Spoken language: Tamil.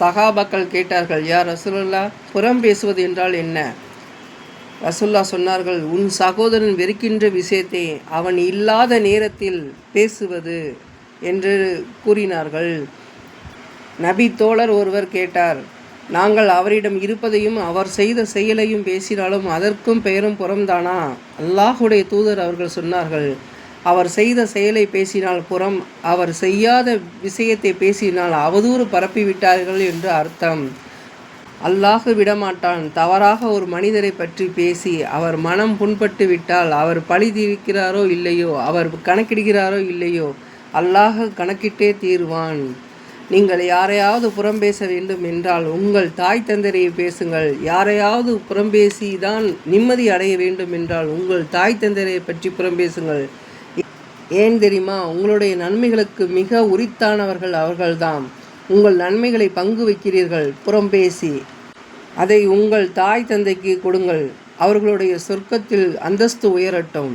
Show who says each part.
Speaker 1: சஹாபாக்கள் கேட்டார்கள், யா ரசூலுல்லாஹ், புறம் பேசுவது என்றால் என்ன? ரசூலுல்லாஹ் சொன்னார்கள், உன் சகோதரன் வெறுக்கின்ற விஷயத்தை அவன் இல்லாத நேரத்தில் பேசுவது என்று கூறினார்கள். நபி தோழர் ஒருவர் கேட்டார், நாங்கள் அவரிடம் இருப்பதையும் அவர் செய்த செயலையும் பேசினாலும் அதற்கும் பெயரும் புறம்தானா? அல்லாஹுடைய தூதர் அவர்கள் சொன்னார்கள், அவர் செய்த செயலை பேசினால் புறம், அவர் செய்யாத விஷயத்தை பேசினால் அவதூறு பரப்பிவிட்டார்கள் என்று அர்த்தம். அல்லாஹ் விடமாட்டான். தவறாக ஒரு மனிதரை பற்றி பேசி அவர் மனம் புண்பட்டு விட்டால் அவர் பழி தீர்க்கிறாரோ இல்லையோ, அவர் கணக்கிடுகிறாரோ இல்லையோ, அல்லாஹ் கணக்கிட்டே தீர்வான். நீங்கள் யாரையாவது புறம் பேச வேண்டும் என்றால் உங்கள் தாய் தந்தையை பேசுங்கள். யாரையாவது புறம்பேசி தான் நிம்மதி அடைய வேண்டும் என்றால் உங்கள் தாய் தந்தையை பற்றி புறம் பேசுங்கள். ஏன் தெரியுமா? உங்களுடைய நன்மைகளுக்கு மிக உரித்தானவர்கள் அவர்கள்தான். உங்கள் நன்மைகளை பங்கு வைக்கிறீர்கள் புறம்பேசி. அதை உங்கள் தாய் தந்தைக்கு கொடுங்கள். அவர்களுடைய சொர்க்கத்தில் அந்தஸ்து உயரட்டும்.